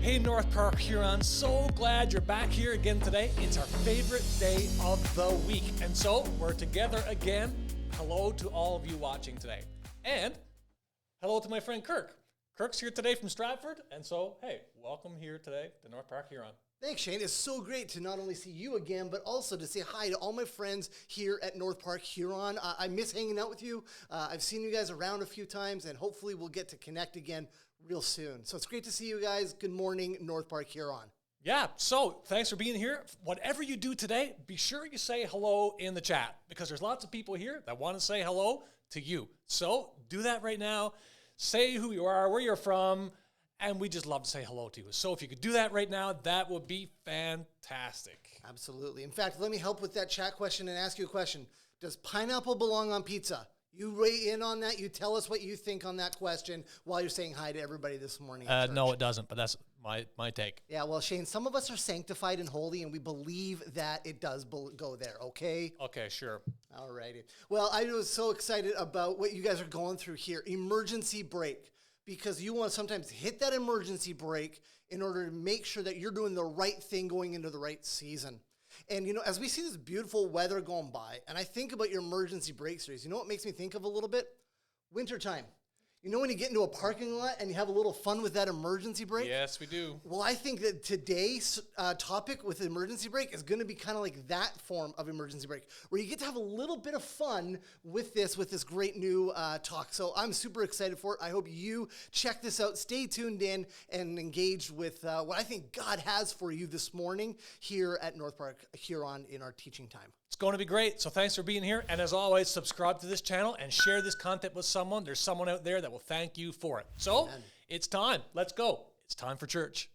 Hey North Park Huron, so glad you're back here again today. It's our favorite day of the week. And so we're together again. Hello to all of you watching today. And hello to my friend Kirk. Kirk's here today from Stratford. And so, hey, welcome here today to North Park Huron. Thanks, Shane. It's so great to not only see you again, but also to say hi to all my friends here at North Park Huron. I miss hanging out with you. I've seen you guys around a few times, and hopefully we'll get to connect again real soon. So it's great to see you guys. Good morning, North Park Huron. Yeah, so thanks for being here. Whatever you do today, be sure you say hello in the chat because there's lots of people here that want to say hello to you. So do that right now. Say who you are, where you're from, and we just love to say hello to you. So if you could do that right now, that would be fantastic. Absolutely. In fact, let me help with that chat question and ask you a question. Does pineapple belong on pizza? You weigh in on that. You tell us what you think on that question while you're saying hi to everybody this morning. No, it doesn't, but that's my take. Yeah, well, Shane, some of us are sanctified and holy, and we believe that it does go there, okay? Okay, sure. All righty. Well, I was so excited about what you guys are going through here. Emergency brake. Because you want to sometimes hit that emergency brake in order to make sure that you're doing the right thing going into the right season. And, you know, as we see this beautiful weather going by, and I think about your emergency brake series, you know what makes me think of a little bit? Wintertime. You know when you get into a parking lot and you have a little fun with that emergency brake? Yes, we do. Well, I think that today's topic with emergency brake is going to be kind of like that form of emergency brake, where you get to have a little bit of fun with this great new talk. So I'm super excited for it. I hope you check this out. Stay tuned in and engaged with what I think God has for you this morning here at North Park Huron in our teaching time. It's going to be great. So thanks for being here. And as always, subscribe to this channel and share this content with someone. There's someone out there that will thank you for it. So Amen. It's time. Let's go. It's time for church.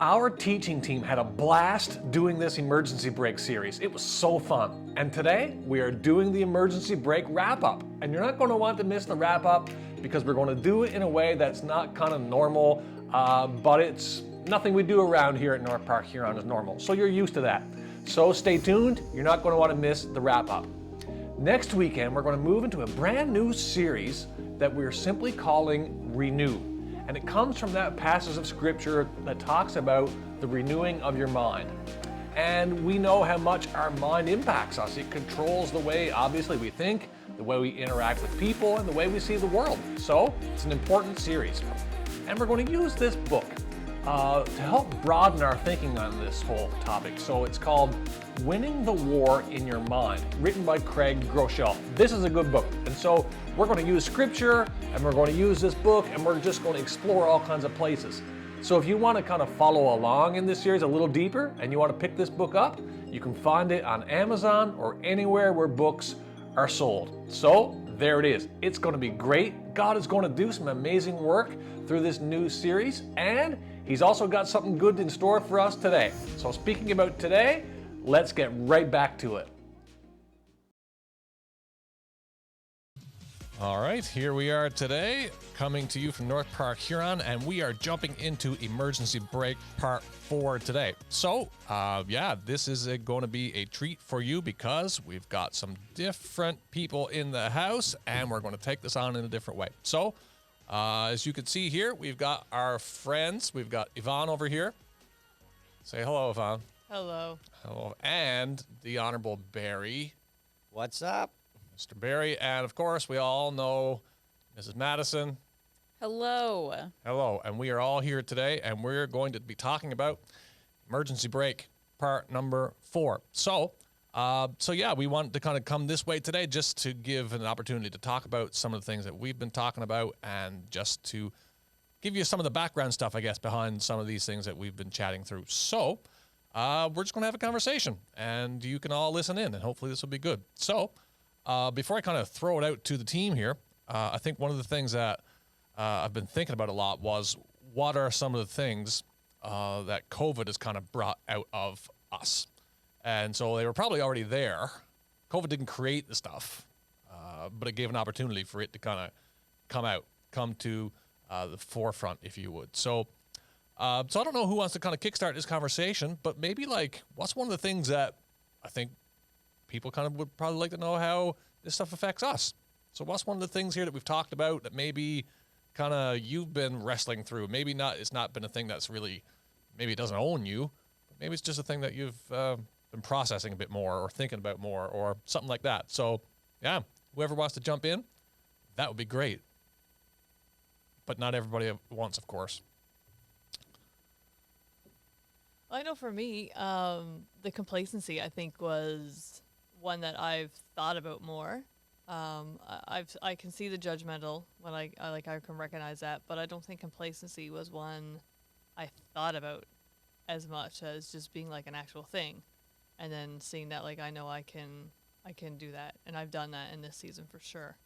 Our teaching team had a blast doing this emergency break series. It was so fun. And today we are doing the emergency break wrap up. And you're not going to want to miss the wrap up because we're going to do it in a way that's not kind of normal, but it's nothing we do around here at North Park Huron is normal. So you're used to that. So stay tuned. You're not going to want to miss the wrap up. Next weekend, we're going to move into a brand new series that we're simply calling Renew. And it comes from that passage of scripture that talks about the renewing of your mind. And we know how much our mind impacts us. It controls the way, obviously, we think, the way we interact with people, and the way we see the world. So it's an important series. And we're going to use this book to help broaden our thinking on this whole topic. So it's called Winning the War in Your Mind, written by Craig Groeschel. This is a good book. And so we're going to use scripture, and we're going to use this book, and we're just going to explore all kinds of places. So if you want to kind of follow along in this series a little deeper, and you want to pick this book up, you can find it on Amazon or anywhere where books are sold. So there it is. It's going to be great. God is going to do some amazing work through this new series, and He's also got something good in store for us today. So speaking about today, let's get right back to it. All right, here we are today, coming to you from North Park Huron, and we are jumping into Emergency Break Part 4 today. So, this is going to be a treat for you because we've got some different people in the house, and we're going to take this on in a different way. So, as you can see here, we've got our friends. We've got Yvonne over here. Say hello, Yvonne. Hello. Hello. And the Honorable Barry. What's up? Mr. Barry. And, of course, we all know Mrs. Madison. Hello. Hello. And we are all here today, and we're going to be talking about Emergency Break, part number 4. So we wanted to kind of come this way today just to give an opportunity to talk about some of the things that we've been talking about and just to give you some of the background stuff, I guess, behind some of these things that we've been chatting through. So we're just going to have a conversation, and you can all listen in, and hopefully this will be good. So before I kind of throw it out to the team here, I think one of the things that I've been thinking about a lot was what are some of the things that COVID has kind of brought out of us. And so they were probably already there. COVID didn't create the stuff, but it gave an opportunity for it to kind of come to the forefront, if you would. So I don't know who wants to kind of kickstart this conversation, but maybe like what's one of the things that I think people kind of would probably like to know how this stuff affects us. So what's one of the things here that we've talked about that maybe kind of you've been wrestling through? Maybe not. It's not been a thing that's really, maybe it doesn't own you. But maybe it's just a thing that you've been processing a bit more or thinking about more or something like that. So yeah, whoever wants to jump in, that would be great. But not everybody at once, of course. I know for me, the complacency, I think, was one that I've thought about more. I can see the judgmental when I can recognize that, but I don't think complacency was one I thought about as much as just being like an actual thing. And then seeing that, like, I know I can do that, and I've done that in this season for sure.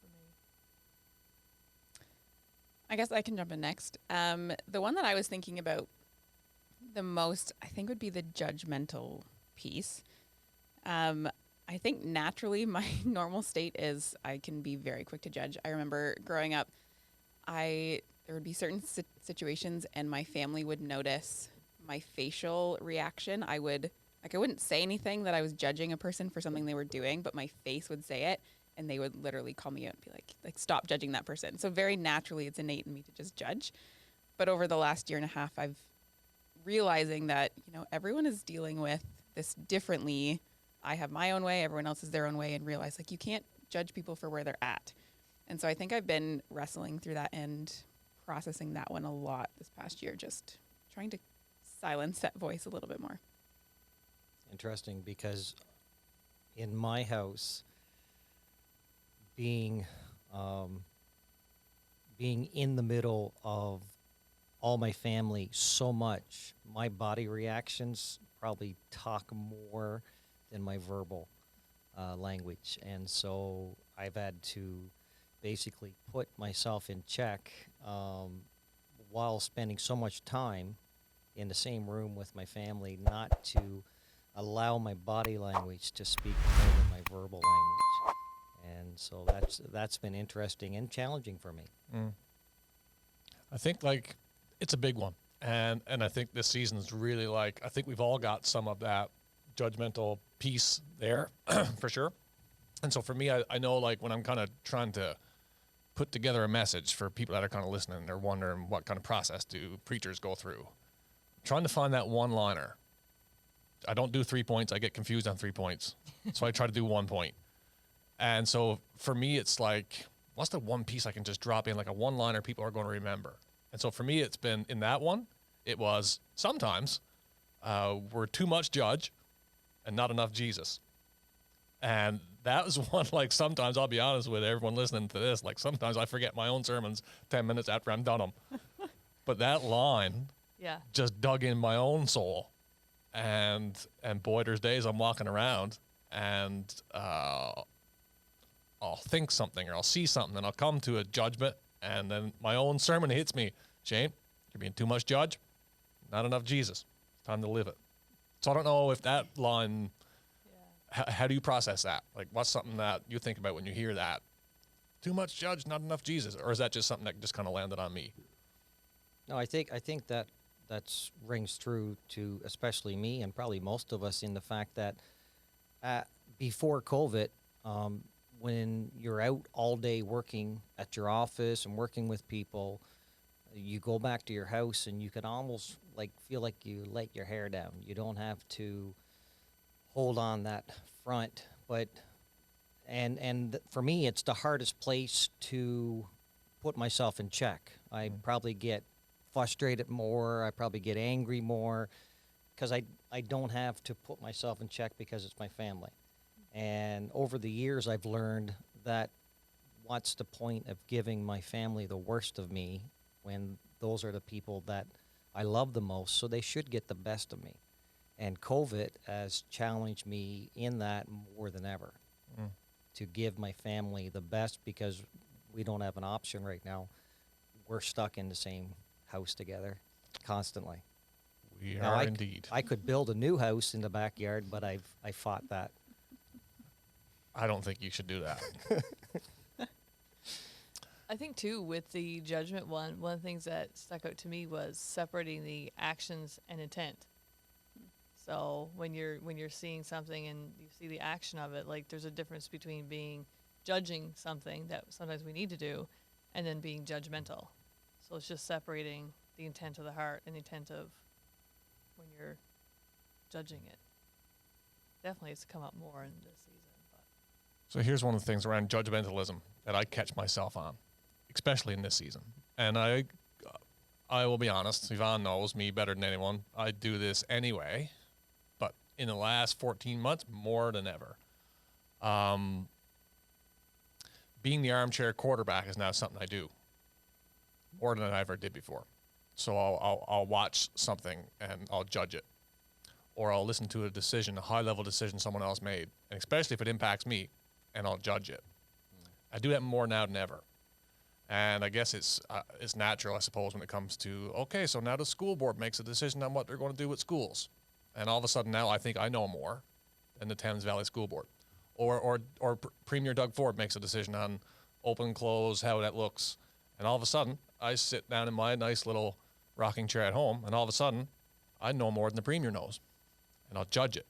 For me. I guess I can jump in next. The one that I was thinking about the most, I think, would be the judgmental piece. I think naturally my normal state is I can be very quick to judge. I remember growing up, there would be certain situations, and my family would notice my facial reaction. I wouldn't say anything that I was judging a person for something they were doing, but my face would say it, and they would literally call me out and be like, stop judging that person. So very naturally, it's innate in me to just judge. But over the last year and a half, I've realizing that, everyone is dealing with this differently. I have my own way, everyone else has their own way, and realize like you can't judge people for where they're at. And so I think I've been wrestling through that and processing that one a lot this past year, just trying to silence that voice a little bit more. Interesting, because in my house, being in the middle of all my family so much, my body reactions probably talk more than my verbal language. And so I've had to basically put myself in check while spending so much time in the same room with my family, not to allow my body language to speak more than my verbal language. And so that's been interesting and challenging for me. I think like it's a big one. And I think this season's really like, I think we've all got some of that judgmental piece there for sure. And so for me, I know like when I'm kind of trying to put together a message for people that are kind of listening, they're wondering what kind of process do preachers go through. Trying to find that one-liner. I don't do 3 points. I get confused on 3 points. So I try to do 1 point. And so for me, it's like, what's the one piece I can just drop in, like a one-liner people are going to remember? And so for me, it's been in that one, it was sometimes we're too much judge and not enough Jesus. And that was one, like sometimes I'll be honest with everyone listening to this, like sometimes I forget my own sermons 10 minutes after I'm done them. But that line just dug in my own soul. And boy, there's days I'm walking around and I'll think something or I'll see something and I'll come to a judgment and then my own sermon hits me. Shane, you're being too much judge, not enough Jesus. It's time to live it. So I don't know if that line, how do you process that? Like what's something that you think about when you hear that? Too much judge, not enough Jesus. Or is that just something that just kind of landed on me? No, I think that rings true to especially me and probably most of us in the fact that before COVID, when you're out all day working at your office and working with people, you go back to your house and you can almost like feel like you let your hair down. You don't have to hold on that front, but for me, it's the hardest place to put myself in check. I probably get frustrated more. I probably get angry more because I don't have to put myself in check because it's my family. And over the years, I've learned that what's the point of giving my family the worst of me when those are the people that I love the most, so they should get the best of me. And COVID has challenged me in that more than ever to give my family the best because we don't have an option right now. We're stuck in the same house together constantly. We Now, are indeed. I could build a new house in the backyard, but I fought that. I don't think you should do that. I think too with the judgment one of the things that stuck out to me was separating the actions and intent. So when you're seeing something and you see the action of it, like there's a difference between judging something that sometimes we need to do and then being judgmental. So it's just separating the intent of the heart and the intent of when you're judging it. Definitely it's come up more in this season. But. So here's one of the things around judgmentalism that I catch myself on, especially in this season. And I will be honest, Yvonne knows me better than anyone. I do this anyway, but in the last 14 months, more than ever. Being the armchair quarterback is now something I do more than I ever did before. So I'll watch something and I'll judge it. Or I'll listen to a high-level decision someone else made, and especially if it impacts me, and I'll judge it. I do that more now than ever. And I guess it's natural, I suppose, when it comes to, okay, so now the school board makes a decision on what they're going to do with schools. And all of a sudden now I think I know more than the Thames Valley School Board. Or Premier Doug Ford makes a decision on open, close, how that looks. And all of a sudden, I sit down in my nice little rocking chair at home, and all of a sudden, I know more than the Premier knows. And I'll judge it.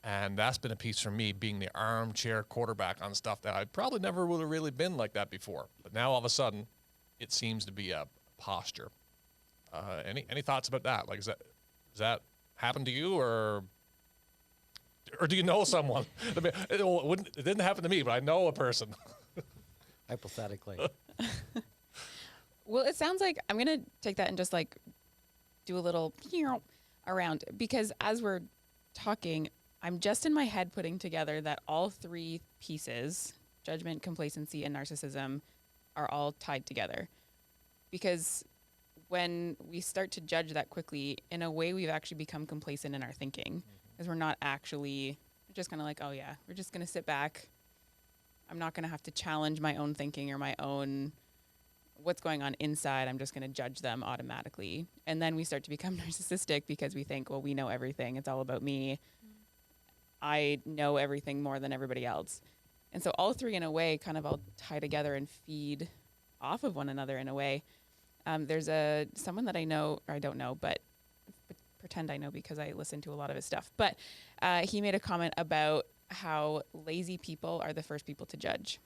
And that's been a piece for me, being the armchair quarterback on stuff that I probably never would have really been like that before. But now all of a sudden, it seems to be a posture. Any thoughts about that? Like, does that happen to you, or do you know someone? It didn't happen to me, but I know a person. Hypothetically. Well, it sounds like I'm going to take that and just like do a little around, because as we're talking, I'm just in my head putting together that all three pieces, judgment, complacency, and narcissism, are all tied together. Because when we start to judge that quickly, in a way we've actually become complacent in our thinking, because we're not actually, we're just kind of like, oh yeah, we're just going to sit back. I'm not going to have to challenge my own thinking or my own what's going on inside, I'm just going to judge them automatically. And then we start to become narcissistic because we think, well, we know everything. It's all about me. I know everything more than everybody else. And so all three, in a way, kind of all tie together and feed off of one another in a way. There's someone that I know, or I don't know, but pretend I know because I listen to a lot of his stuff. But he made a comment about how lazy people are the first people to judge.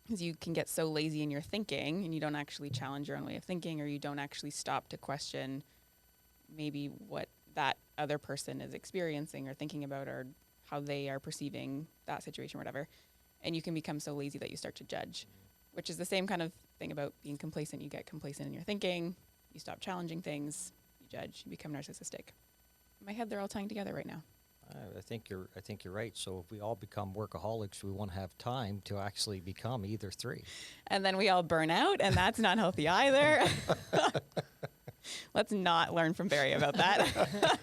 Because you can get so lazy in your thinking and you don't actually challenge your own way of thinking, or you don't actually stop to question maybe what that other person is experiencing or thinking about, or how they are perceiving that situation or whatever. And you can become so lazy that you start to judge, which is the same kind of thing about being complacent. You get complacent in your thinking, you stop challenging things, you judge, you become narcissistic. In my head, they're all tying together right now. I think you're right. So if we all become workaholics, we won't have time to actually become either three. And then we all burn out, and that's not healthy either. Let's not learn from Barry about that.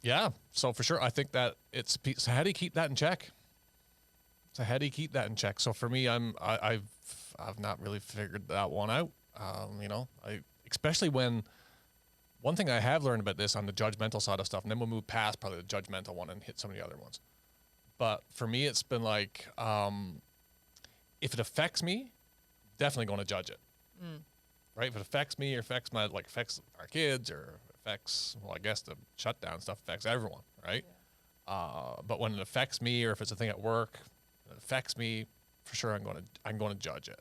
Yeah, so for sure, I think that so how do you keep that in check? So for me, I've not really figured that one out. Especially when. One thing I have learned about this on the judgmental side of stuff, and then we'll move past probably the judgmental one and hit some of the other ones. But for me, it's been like, if it affects me, definitely going to judge it. Right? If it affects me or affects our kids, or affects, well, I guess the shutdown stuff affects everyone, right? Yeah. But when it affects me, or if it's a thing at work, it affects me, for sure I'm going to judge it.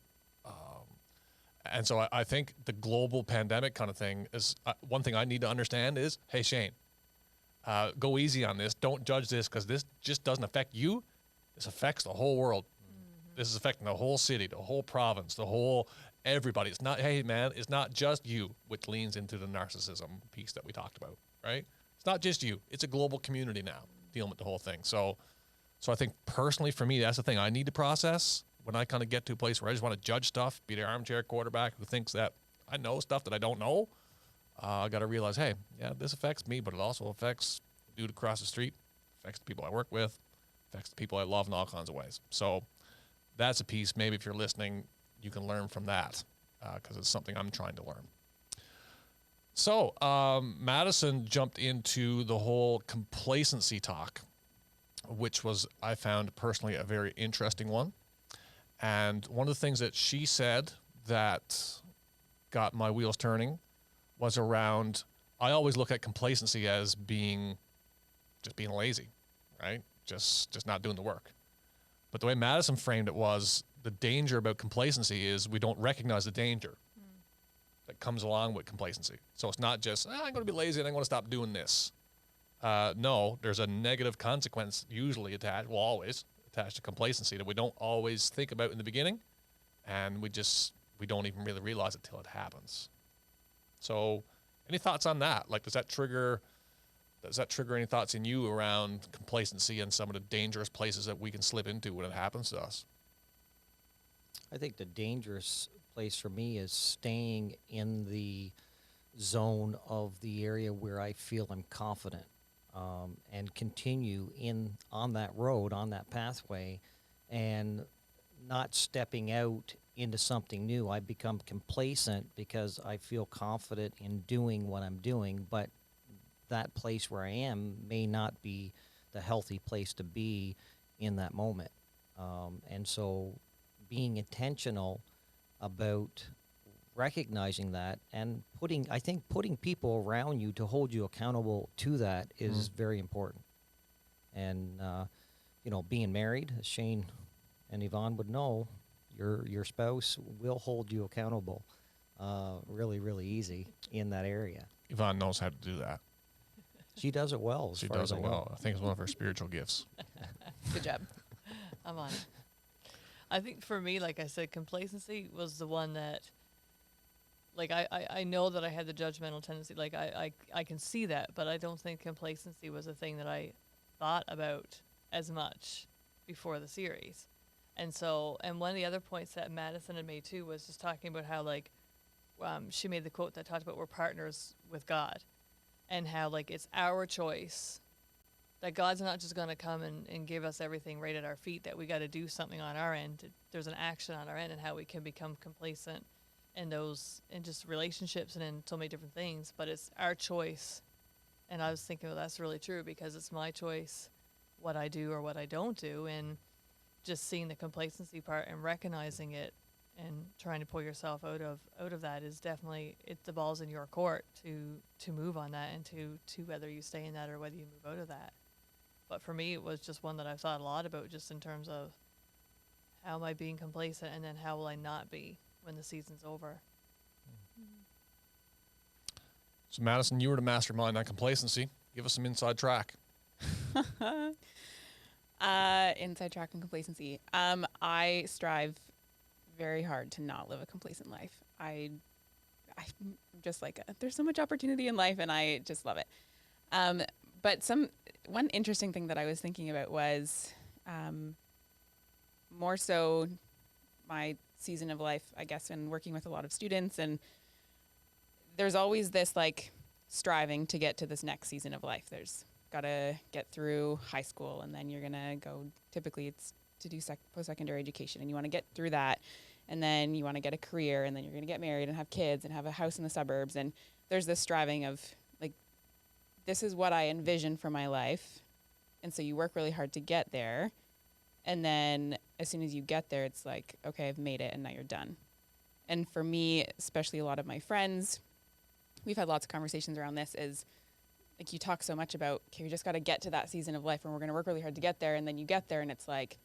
And so I think the global pandemic kind of thing is one thing I need to understand is, hey, Shane, go easy on this. Don't judge this, because this just doesn't affect you. This affects the whole world. Mm-hmm. This is affecting the whole city, the whole province, everybody. It's not, hey, man, it's not just you, which leans into the narcissism piece that we talked about, right? It's not just you. It's a global community now dealing with the whole thing. So I think personally for me, that's the thing I need to process. When I kind of get to a place where I just want to judge stuff, be the armchair quarterback who thinks that I know stuff that I don't know, I got to realize, hey, yeah, this affects me, but it also affects the dude across the street, affects the people I work with, affects the people I love in all kinds of ways. So that's a piece. Maybe if you're listening, you can learn from that, because it's something I'm trying to learn. So Madison jumped into the whole complacency talk, which was, I found personally, a very interesting one. And one of the things that she said that got my wheels turning was around, I always look at complacency as being lazy, right? Just not doing the work. But the way Madison framed it was, the danger about complacency is we don't recognize the danger that comes along with complacency. So it's not just, I'm going to be lazy and I'm going to stop doing this. No, there's a negative consequence usually always attached to complacency that we don't always think about in the beginning, and we don't even really realize it till it happens. So any thoughts on that? Like, does that trigger any thoughts in you around complacency and some of the dangerous places that we can slip into when it happens to us? I think the dangerous place for me is staying in the zone of the area where I feel I'm confident. And continue on that road, on that pathway, and not stepping out into something new. I become complacent because I feel confident in doing what I'm doing, but that place where I am may not be the healthy place to be in that moment. And so being intentional about recognizing that and putting people around you to hold you accountable to that is very important. And, being married, as Shane and Yvonne would know, your spouse will hold you accountable really, really easy in that area. Yvonne knows how to do that. She does it well. She does it well. I think it's one of her spiritual gifts. Good job. I'm on it. I think for me, like I said, complacency was the one that, like, I know that I had the judgmental tendency. Like, I can see that, but I don't think complacency was a thing that I thought about as much before the series. And one of the other points that Madison had made too was just talking about how, like, she made the quote that talked about we're partners with God, and how, like, it's our choice that God's not just going to come and give us everything right at our feet, that we got to do something on our end. There's an action on our end and how we can become complacent in just relationships and in so many different things, but it's our choice. And I was thinking, well, that's really true, because it's my choice what I do or what I don't do, and just seeing the complacency part and recognizing it and trying to pull yourself out of that is definitely, the ball's in your court to move on that, and to whether you stay in that or whether you move out of that. But for me, it was just one that I've thought a lot about, just in terms of how am I being complacent, and then how will I not be when the season's over. So Madison, you were the mastermind on complacency. Give us some inside track. Inside track and complacency. I strive very hard to not live a complacent life. I'm just like, there's so much opportunity in life, and I just love it. But one interesting thing that I was thinking about was more so my season of life, I guess, and working with a lot of students, and there's always this like striving to get to this next season of life. There's got to get through high school, and then you're going to go, typically it's to do post-secondary education, and you want to get through that, and then you want to get a career, and then you're going to get married and have kids and have a house in the suburbs. And there's this striving of like, this is what I envision for my life. And so you work really hard to get there. And then as soon as you get there, it's like, okay, I've made it, and now you're done. And for me, especially a lot of my friends, we've had lots of conversations around this, is like, you talk so much about, okay, we just got to get to that season of life, and we're going to work really hard to get there. And then you get there, and it's like,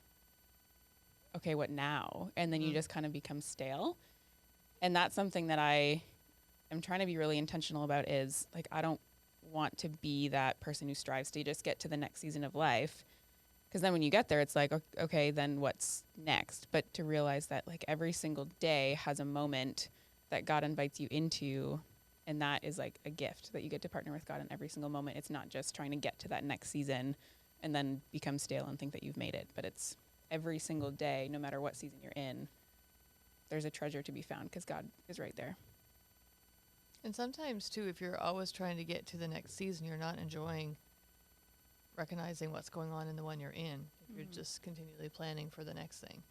okay, what now? And then you just kind of become stale. And that's something that I am trying to be really intentional about, is like, I don't want to be that person who strives to just get to the next season of life. Because then when you get there, it's like, okay, then what's next? But to realize that like every single day has a moment that God invites you into, and that is like a gift that you get to partner with God in every single moment. It's not just trying to get to that next season and then become stale and think that you've made it, but it's every single day, no matter what season you're in, there's a treasure to be found, because God is right there. And sometimes too, if you're always trying to get to the next season, you're not enjoying recognizing what's going on in the one you're in. If you're just continually planning for the next thing,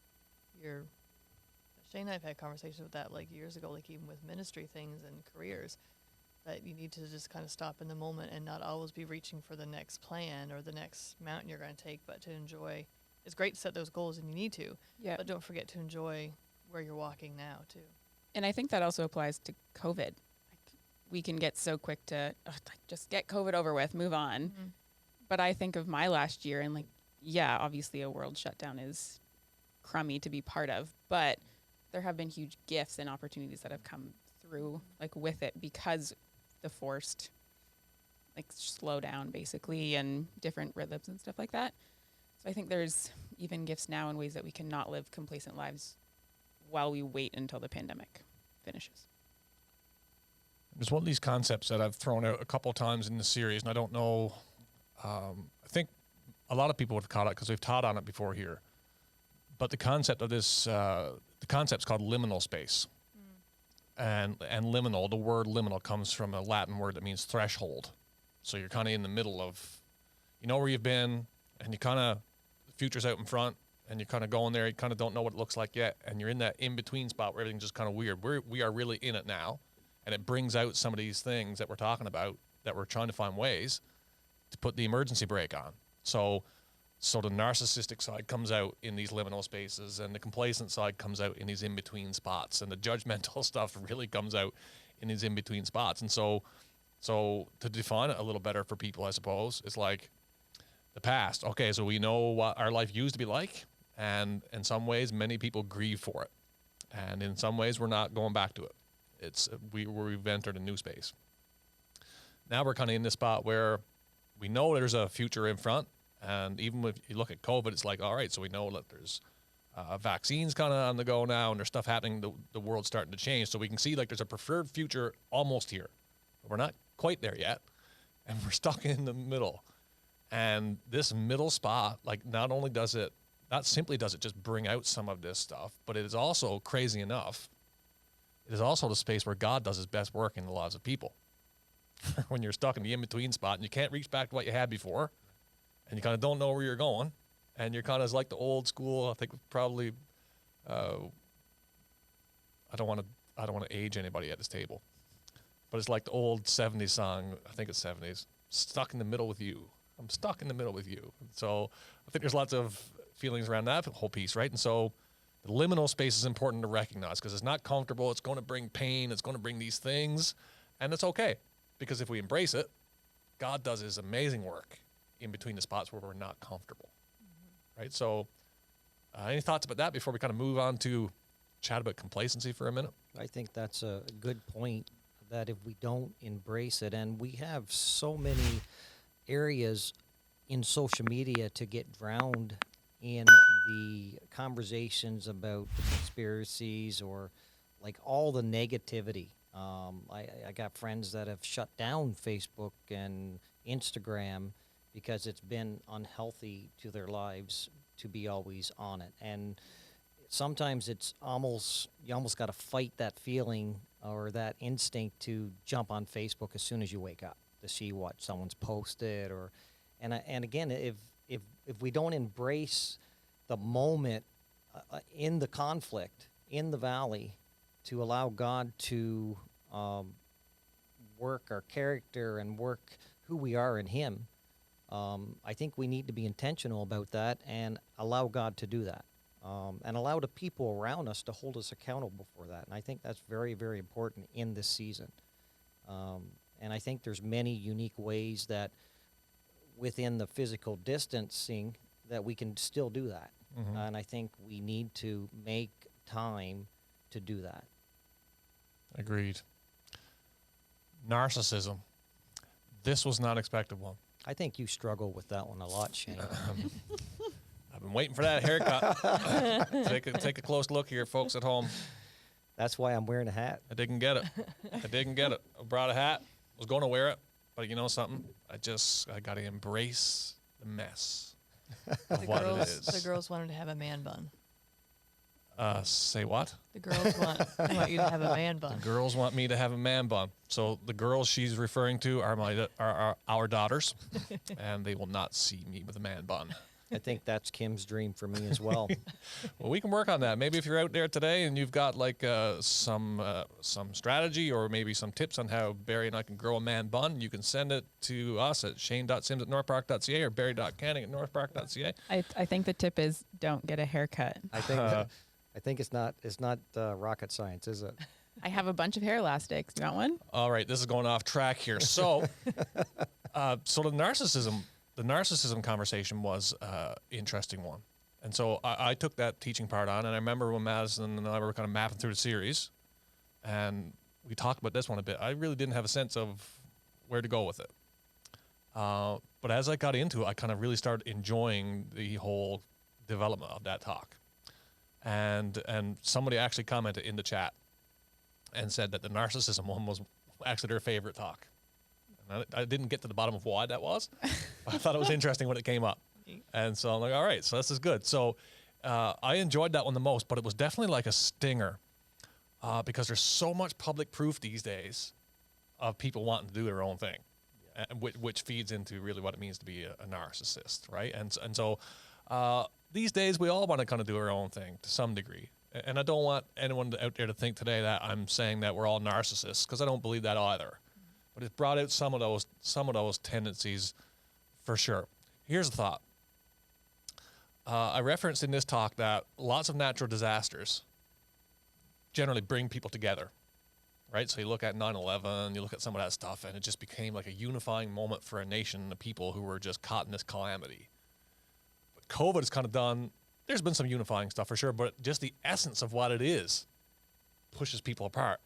Shane and I have had conversations with that like years ago, like even with ministry things and careers, that you need to just kind of stop in the moment and not always be reaching for the next plan or the next mountain you're going to take, but to enjoy. It's great to set those goals, and you need to, but don't forget to enjoy where you're walking now too. And I think that also applies to COVID. Like, we can get so quick to just get COVID over with, move on. But I think of my last year, and like, yeah, obviously a world shutdown is crummy to be part of, but there have been huge gifts and opportunities that have come through like with it, because the forced like slow down basically, and different rhythms and stuff like that. So I think there's even gifts now in ways that we cannot live complacent lives while we wait until the pandemic finishes. There's one of these concepts that I've thrown out a couple of times in the series, and I don't know, I think a lot of people would have caught it because we've taught on it before here. But the concept of this, the concept's called liminal space. And liminal, the word liminal comes from a Latin word that means threshold. So you're kind of in the middle of, you know where you've been, and you kind of, the future's out in front, and you're kind of going there, you kind of don't know what it looks like yet, and you're in that in-between spot where everything's just kind of weird. We are really in it now, and it brings out some of these things that we're talking about, that we're trying to find ways to put the emergency brake on. So the narcissistic side comes out in these liminal spaces, and the complacent side comes out in these in-between spots, and the judgmental stuff really comes out in these in-between spots. And so to define it a little better for people, I suppose, is like the past. Okay, so we know what our life used to be like, and in some ways, many people grieve for it. And in some ways, we're not going back to it. We've entered a new space. Now we're kind of in this spot where we know there's a future in front. And even if you look at COVID, it's like, all right, so we know that there's vaccines kind of on the go now, and there's stuff happening, the world's starting to change. So we can see like there's a preferred future almost here. But we're not quite there yet, and we're stuck in the middle. And this middle spot, like not simply does it just bring out some of this stuff, but it is also, crazy enough, it is also the space where God does his best work in the lives of people. When you're stuck in the in-between spot and you can't reach back to what you had before, and you kind of don't know where you're going, and you're kind of like the old school. I think probably, I don't want to age anybody at this table, but it's like the old '70s song. I think it's '70s. Stuck in the middle with you. I'm stuck in the middle with you. So I think there's lots of feelings around that whole piece, right? And so the liminal space is important to recognize because it's not comfortable. It's going to bring pain. It's going to bring these things, and it's okay because if we embrace it, God does His amazing work in between the spots where we're not comfortable, right? So any thoughts about that before we kind of move on to chat about complacency for a minute? I think that's a good point, that if we don't embrace it, and we have so many areas in social media to get drowned in the conversations about the conspiracies or like all the negativity. I got friends that have shut down Facebook and Instagram because it's been unhealthy to their lives to be always on it. And sometimes it's you almost got to fight that feeling or that instinct to jump on Facebook as soon as you wake up to see what someone's posted. And again, if we don't embrace the moment in the conflict in the valley to allow God to work our character and work who we are in Him, I think we need to be intentional about that and allow God to do that, and allow the people around us to hold us accountable for that. And I think that's very, very important in this season. And I think there's many unique ways that within the physical distancing that we can still do that. Mm-hmm. And I think we need to make time to do that. Agreed. Narcissism. This was not expected one. I think you struggle with that one a lot, Shane. I've been waiting for that haircut. Take a close look here, folks at home. That's why I'm wearing a hat. I didn't get it. I brought a hat. Was going to wear it, but you know something? I got to embrace the mess of what it is. The girls wanted to have a man bun. Say what? The girls want you to have a man bun. The girls want me to have a man bun. So the girls she's referring to are our daughters, and they will not see me with a man bun. I think that's Kim's dream for me as well. Well, we can work on that. Maybe if you're out there today and you've got like some strategy or maybe some tips on how Barry and I can grow a man bun, you can send it to us at shane.sims@northpark.ca or barry.canning@northpark.ca. I think the tip is don't get a haircut. I think it's not rocket science, is it? I have a bunch of hair elastics. You want one? All right, this is going off track here. So, the narcissism conversation was an interesting one. And so I took that teaching part on, and I remember when Madison and I were kind of mapping through the series, and we talked about this one a bit. I really didn't have a sense of where to go with it. But as I got into it, I kind of really started enjoying the whole development of that talk. And somebody actually commented in the chat and said that the narcissism one was actually their favorite talk. And I didn't get to the bottom of why that was. I thought it was interesting when it came up. And so I'm like, all right, so this is good. So I enjoyed that one the most, but it was definitely like a stinger because there's so much public proof these days of people wanting to do their own thing, which feeds into really what it means to be a narcissist, right? And so these days we all want to kind of do our own thing to some degree. And I don't want anyone out there to think today that I'm saying that we're all narcissists, because I don't believe that either. But it brought out some of those tendencies for sure. Here's the thought. I referenced in this talk that lots of natural disasters generally bring people together, right? So you look at 9/11, you look at some of that stuff, and it just became like a unifying moment for a nation of people who were just caught in this calamity. But COVID has kind of done, there's been some unifying stuff for sure, but just the essence of what it is pushes people apart,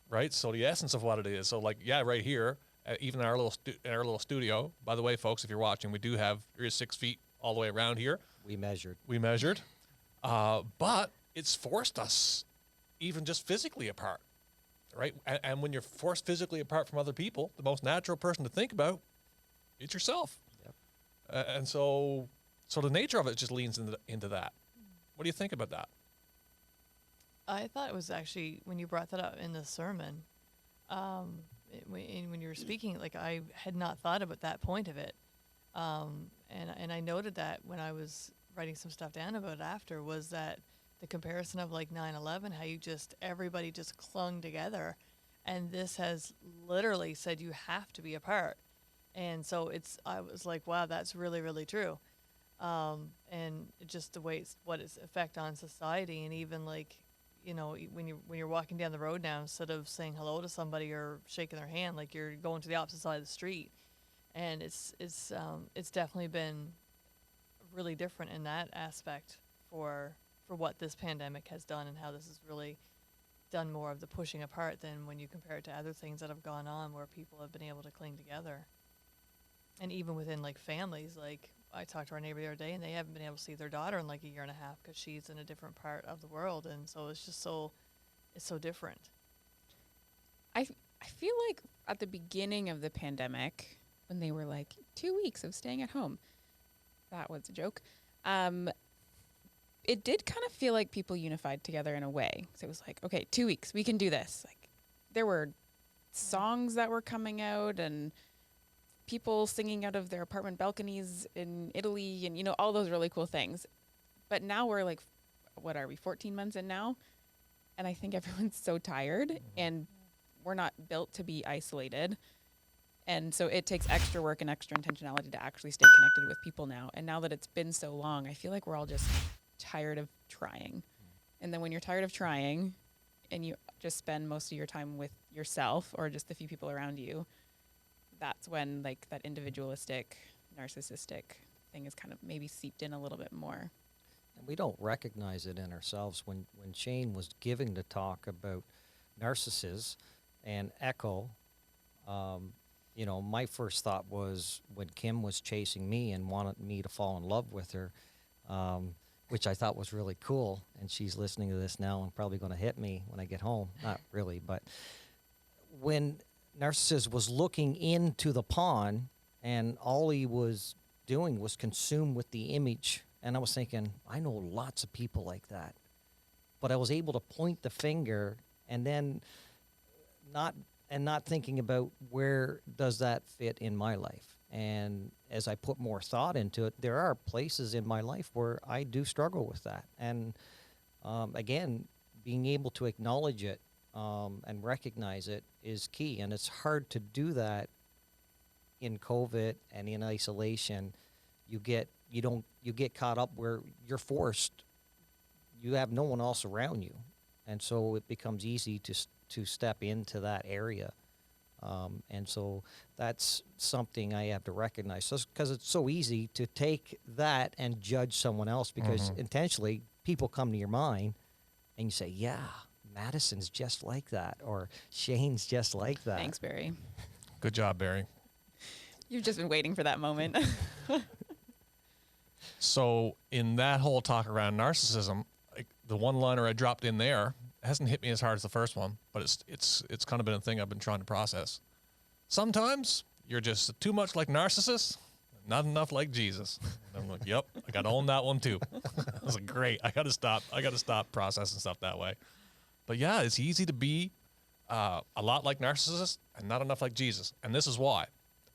right? So the essence of what it is, so like, yeah, right here, even in our little studio, by the way, folks, if you're watching, there is 6 feet all the way around here. We measured. But it's forced us even just physically apart, right? And when you're forced physically apart from other people, the most natural person to think about, it's yourself. Yep. And so the nature of it just leans into that. What do you think about that? I thought it was actually, when you brought that up in the sermon, when you were speaking, like I had not thought about that point of it. And I noted that when I was writing some stuff down about it after, was that the comparison of like 9/11, how everybody just clung together, and this has literally said you have to be apart. And so I was like, wow, that's really, really true. And just the way what its effect on society, and even like, when you're walking down the road now, instead of saying hello to somebody or shaking their hand, like you're going to the opposite side of the street. And it's definitely been really different in that aspect for what this pandemic has done, and how this has really done more of the pushing apart than when you compare it to other things that have gone on where people have been able to cling together. And even within like families, like I talked to our neighbor the other day, and they haven't been able to see their daughter in like a year and a half because she's in a different part of the world, and so it's so different. I feel like at the beginning of the pandemic, when they were like 2 weeks of staying at home, that was a joke. It did kind of feel like people unified together in a way. So it was like, okay, 2 weeks, we can do this. Like there were songs that were coming out and people singing out of their apartment balconies in Italy and, all those really cool things. But now we're like, what are we, 14 months in now? And I think everyone's so tired and we're not built to be isolated. And so it takes extra work and extra intentionality to actually stay connected with people now. And now that it's been so long, I feel like we're all just tired of trying. And then when you're tired of trying and you just spend most of your time with yourself or just the few people around you, that's when like that individualistic, narcissistic thing is kind of maybe seeped in a little bit more. And we don't recognize it in ourselves. When Shane was giving the talk about narcissists and echo, my first thought was when Kim was chasing me and wanted me to fall in love with her, which I thought was really cool. And she's listening to this now and probably going to hit me when I get home. Not really, but when narcissist was looking into the pond and all he was doing was consumed with the image. And I was thinking, I know lots of people like that. But I was able to point the finger and then not thinking about where does that fit in my life. And as I put more thought into it, there are places in my life where I do struggle with that. And again, being able to acknowledge it and recognize it is key. And it's hard to do that in COVID and in isolation. You get caught up where you're forced. You have no one else around you, and so it becomes easy to step into that area. And so that's something I have to recognize, because it's so easy to take that and judge someone else, because intentionally people come to your mind and you say, yeah, Madison's just like that, or Shane's just like that. Thanks, Barry. Good job, Barry. You've just been waiting for that moment. So in that whole talk around narcissism, like the one-liner I dropped in there hasn't hit me as hard as the first one, but it's kind of been a thing I've been trying to process. Sometimes you're just too much like Narcissus, not enough like Jesus. And I'm like, yep, I got to own that one too. I was like, great. I got to stop processing stuff that way. But yeah, it's easy to be a lot like Narcissus and not enough like Jesus. And this is why.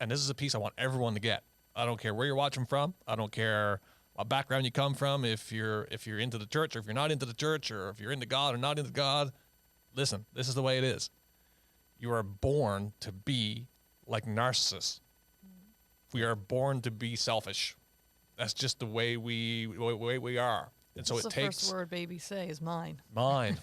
And this is a piece I want everyone to get. I don't care where you're watching from. I don't care what background you come from, if you're into the church or if you're not into the church, or if you're into God or not into God. Listen, this is the way it is. You are born to be like Narcissus. We are born to be selfish. That's just the way we are. And so What's it the takes first word babies say is mine. Mine.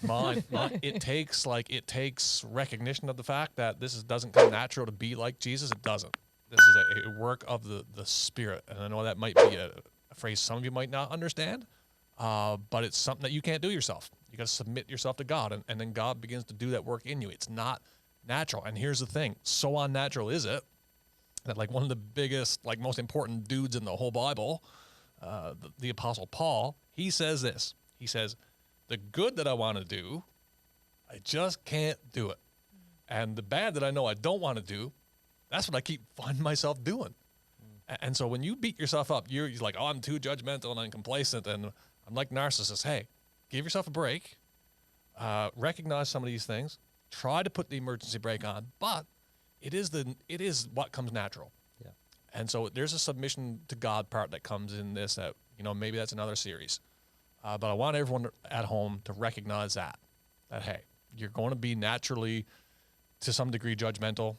It takes recognition of the fact that this doesn't come natural to be like Jesus. It doesn't. This is a work of the Spirit. And I know that might be a phrase some of you might not understand, but it's something that you can't do yourself. You got to submit yourself to God, and then God begins to do that work in you. It's not natural. And here's the thing. So unnatural is it that like one of the biggest, like most important dudes in the whole Bible, the Apostle Paul, he says this. He says, the good that I want to do, I just can't do it. And the bad that I know I don't want to do, that's what I keep finding myself doing. And so when you beat yourself up, you're like, oh, I'm too judgmental and I'm complacent and I'm like Narcissus. Hey, give yourself a break. Recognize some of these things. Try to put the emergency brake on, but it is what comes natural. Yeah. And so there's a submission to God part that comes in this that, maybe that's another series. But I want everyone at home to recognize that, hey, you're going to be naturally to some degree judgmental,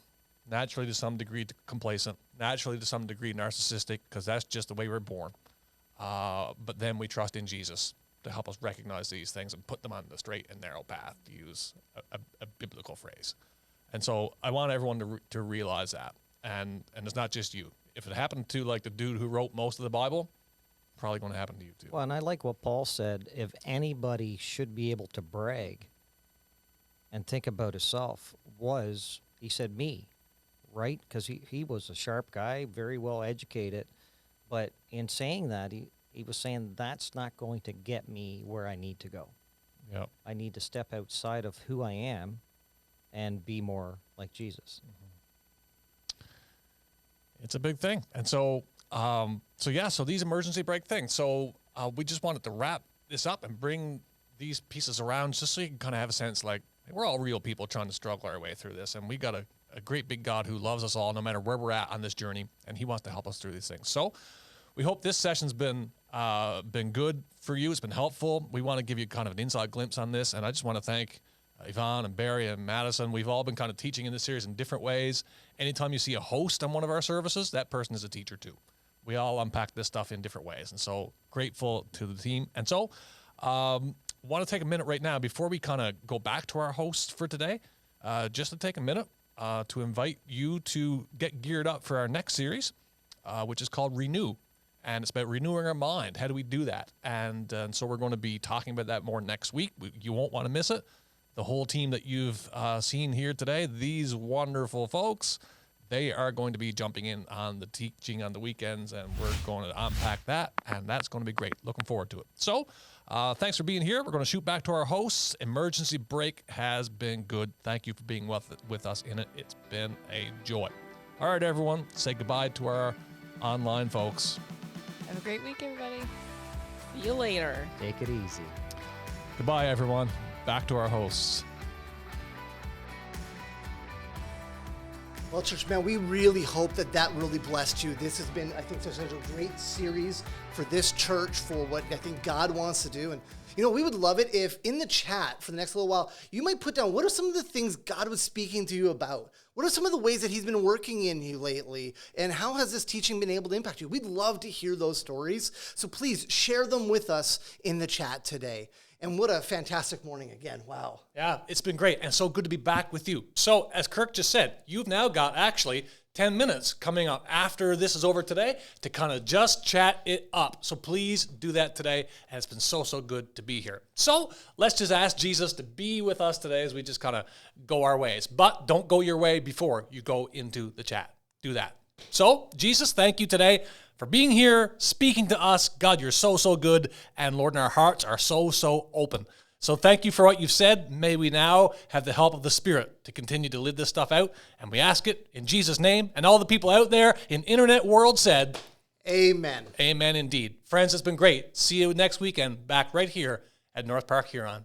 naturally to some degree complacent, naturally to some degree narcissistic, because that's just the way we're born. But then we trust in Jesus to help us recognize these things and put them on the straight and narrow path, to use a biblical phrase. And so I want everyone to realize that. And it's not just you. If it happened to like the dude who wrote most of the Bible, probably going to happen to you too. Well, and I like what Paul said. If anybody should be able to brag and think about himself, he said me, right? Because he was a sharp guy, very well educated. But in saying that, he was saying that's not going to get me where I need to go. Yep. I need to step outside of who I am and be more like Jesus. It's a big thing. And so, so these emergency brake things. So we just wanted to wrap this up and bring these pieces around just so you can kind of have a sense like, hey, we're all real people trying to struggle our way through this. And we got a great big God who loves us all no matter where we're at on this journey. And he wants to help us through these things. So we hope this session's been good for you. It's been helpful. We want to give you kind of an inside glimpse on this. And I just want to thank Yvonne and Barry and Madison. We've all been kind of teaching in this series in different ways. Anytime you see a host on one of our services, that person is a teacher too. We all unpack this stuff in different ways. And so grateful to the team. And so want to take a minute right now before we kind of go back to our host for today, just to take a minute to invite you to get geared up for our next series, which is called Renew. And it's about renewing our mind. How do we do that? And so we're going to be talking about that more next week. You won't want to miss it. The whole team that you've seen here today, these wonderful folks, they are going to be jumping in on the teaching on the weekends, and we're going to unpack that, and that's going to be great. Looking forward to it. So thanks for being here. We're going to shoot back to our hosts. Emergency break has been good. Thank you for being with us in it. It's been a joy. All right, everyone, say goodbye to our online folks. Have a great week, everybody. See you later. Take it easy. Goodbye, everyone. Back to our hosts. Well, church, man, we really hope that really blessed you. This has been, I think, such a great series for this church, for what I think God wants to do. And, we would love it if in the chat for the next little while, you might put down, what are some of the things God was speaking to you about? What are some of the ways that he's been working in you lately? And how has this teaching been able to impact you? We'd love to hear those stories. So please share them with us in the chat today. And what a fantastic morning again. Wow. Yeah, it's been great and so good to be back with you. So as Kirk just said, you've now got actually 10 minutes coming up after this is over today to kind of just chat it up. So please do that today. And it's been so good to be here. So let's just ask Jesus to be with us today as we just kind of go our ways. But don't go your way before you go into the chat. Do that. So Jesus, thank you today for being here, speaking to us. God, you're so good. And Lord, our hearts are so open. So thank you for what you've said. May we now have the help of the Spirit to continue to live this stuff out. And we ask it in Jesus' name. And all the people out there in internet world said, amen. Amen indeed. Friends, it's been great. See you next weekend back right here at North Park Huron.